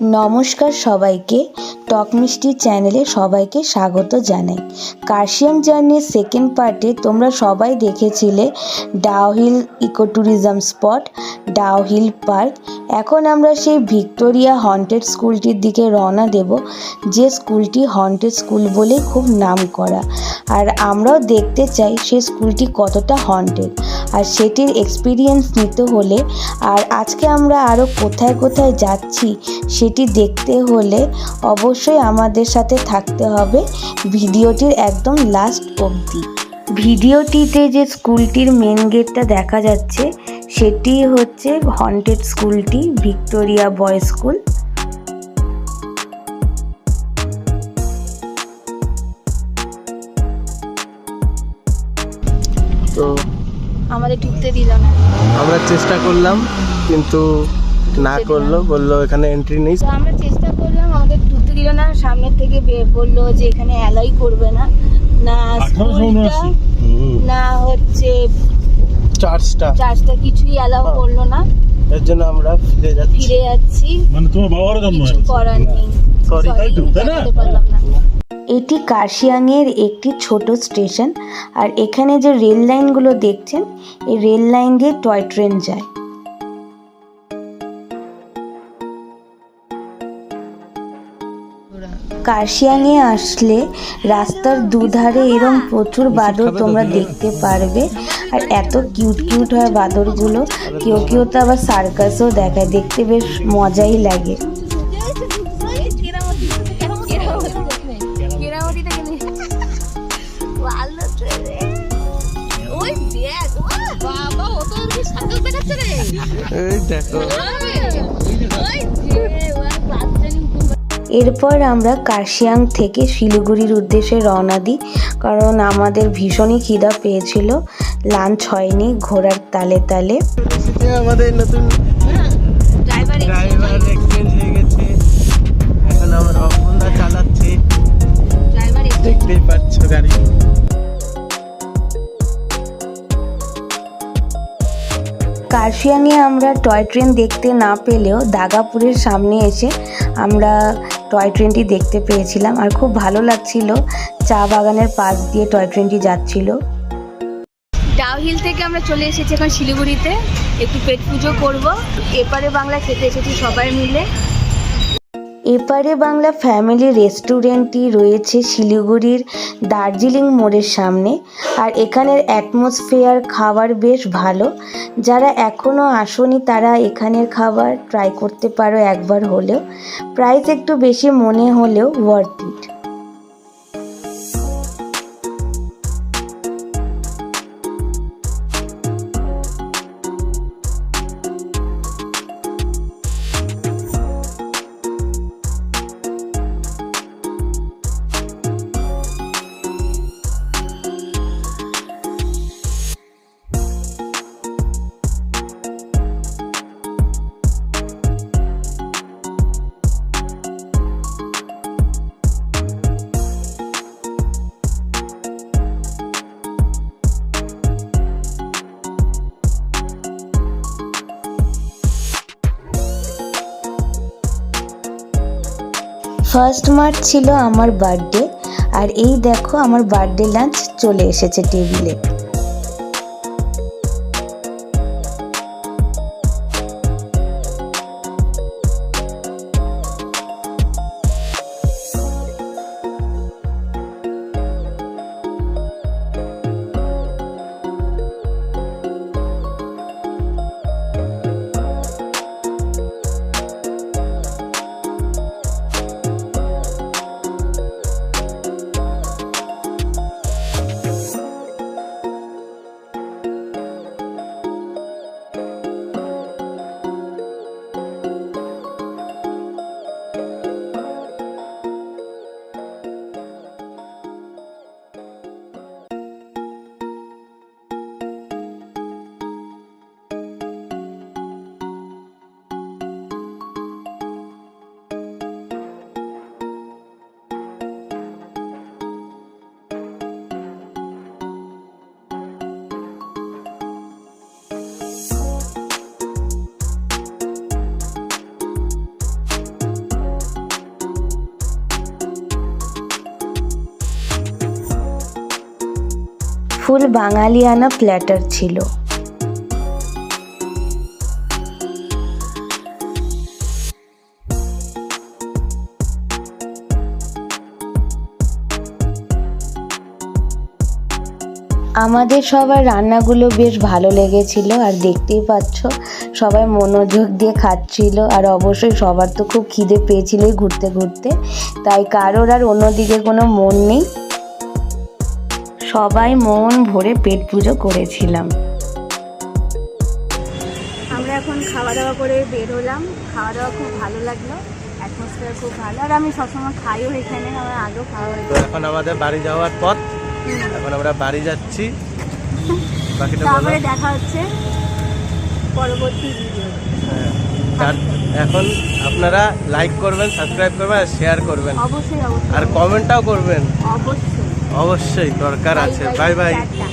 নমস্কার সবাইকে, টক মিষ্টি চ্যানেলে সবাইকে স্বাগত জানাই। কার্শিয়াং জার্নির সেকেন্ড পার্টে তোমরা সবাই দেখেছিলে Dowhill eco tourism spot, Dowhill park. এখন আমরা সেই ভিক্টোরিয়া হন্টেড স্কুলটির দিকে রওনা দেব, যে স্কুলটি হন্টেড স্কুল বলে খুব নাম করা। আর আমরাও দেখতে চাই সেই স্কুলটি কতটা হন্টেড, আর সেটির এক্সপিরিয়েন্স নিতে হলে আর আজকে আমরা আরও কোথায় কোথায় যাচ্ছি সেটি দেখতে হলে অবশ্যই আমাদের সাথে থাকতে হবে ভিডিওটির একদম লাস্ট অবধি। ভিডিওটিতে যে স্কুলটির মেন গেটটা দেখা যাচ্ছে সেটি হচ্ছে হন্টেড স্কুলটি, ভিক্টোরিয়া বয়েজ স্কুল। তো আমাদের ঢুকতে দিল না, আমরা চেষ্টা করলাম কিন্তু না করলো, বললো এখানে এন্ট্রি নেই। তো আমরা চেষ্টা করলাম, আমাদের ঢুকতে দিল না। সামনের থেকে বললো যে এখানে অ্যালাই করবে না, না স্কুলটা না হচ্ছে চার্চটা কিছুই অ্যালাউ করলো না। এর জন্য আমরা ফিরে যাচ্ছি। মানে তোমার বাবারও জন্ম কিছু করার নেই, সরি দেখাতে পারলাম না। এটি কার্শিয়াংয়ের একটি ছোট স্টেশন, আর এখানে যে রেল লাইনগুলো দেখছেন এই রেল লাইন দিয়ে টয় ট্রেন যায়। কার্শিয়াংয়ে আসলে রাস্তার দুধারে এরকম প্রচুর বাঁদর তোমরা দেখতে পারবে, আর এত কিউট কিউট হয় বাঁদরগুলো। কেউ কেউ তো আবার সার্কাসও দেখায়, দেখতে বেশ মজাই লাগে। এই দেখো, এরপর আমরা কার্শিয়াং থেকে শিলিগুড়ির উদ্দেশ্যে রওনা দিই, কারণ আমাদের ভীষণই খিদা পেয়েছিল, লাঞ্চ হয়নি ঘোড়ার তালে তালে। আমাদের নতুন ড্রাইভার এক্সচেঞ্জ হয়ে গেছে। এখন আমরা অপনদা চালাচ্ছে, দেখতেই পাচ্ছ গাড়ি। কার্শিয়াংয়ে আমরা টয় ট্রেন দেখতে না পেলেও দাগাপুরের সামনে এসে আমরা টয় ট্রেনটি দেখতে পেয়েছিলাম, আর খুব ভালো লাগছিল। চা বাগানের পাশ দিয়ে টয় ট্রেনটি যাচ্ছিল। ডাউহিল থেকে আমরা চলে এসেছি এখন শিলিগুড়িতে, একটু পেট পুজো করবো। এপারে বাংলা খেতে এসেছি সবাই মিলে। এপারে বাংলা ফ্যামিলি রেস্টুরেন্টটি রয়েছে শিলিগুড়ির দার্জিলিং মোড়ের সামনে, আর এখানের অ্যাটমসফিয়ার খাবার বেশ ভালো। যারা এখনও আসোনি তারা এখানের খাবার ট্রাই করতে পারো একবার হলেও। প্রাইস একটু বেশি মনে হলেও ওয়ার্থ ইট। ফার্স্ট মার্চ ছিল আমার বার্থডে, আর এই দেখো আমার বার্থডে লাঞ্চ চলে এসেছে টেবিলে। ফুল বাঙালিয়ানা প্ল্যাটার ছিল। আমাদের সবার রান্নাগুলো বেশ ভালো লেগেছিল, আর দেখতেই পাচ্ছ সবাই মনোযোগ দিয়ে খাচ্ছিল। আর অবশ্যই সবার তো খুব খিদে পেয়েছিল ঘুরতে ঘুরতে, তাই কারোর আর অন্যদিকে কোনো মন নেই, সবাই মন ভরে পেট পুজো করেছিলাম। আমরা এখন খাওয়া দাওয়া করে বের হলাম। খাওয়া দাওয়া খুব ভালো লাগলো, অ্যাটমসফিয়ার খুব ভালো, আর আমি সবসময় খাইও এখানে, আমার আগেও খাওয়া তো হয়েছে। এখন আমাদের বাড়ি যাওয়ার পথ, এখন আমরা বাড়ি যাচ্ছি। বাকিটা বলো। তারপরে দেখা হচ্ছে পরবর্তী ভিডিও। এখন আপনারা লাইক করবেন, সাবস্ক্রাইব করবেন আর শেয়ার করবেন, অবশ্যই অবশ্যই আর কমেন্টটাও করবেন, অবশ্যই অবশ্যই দরকার আছে। Bye bye. টাটা।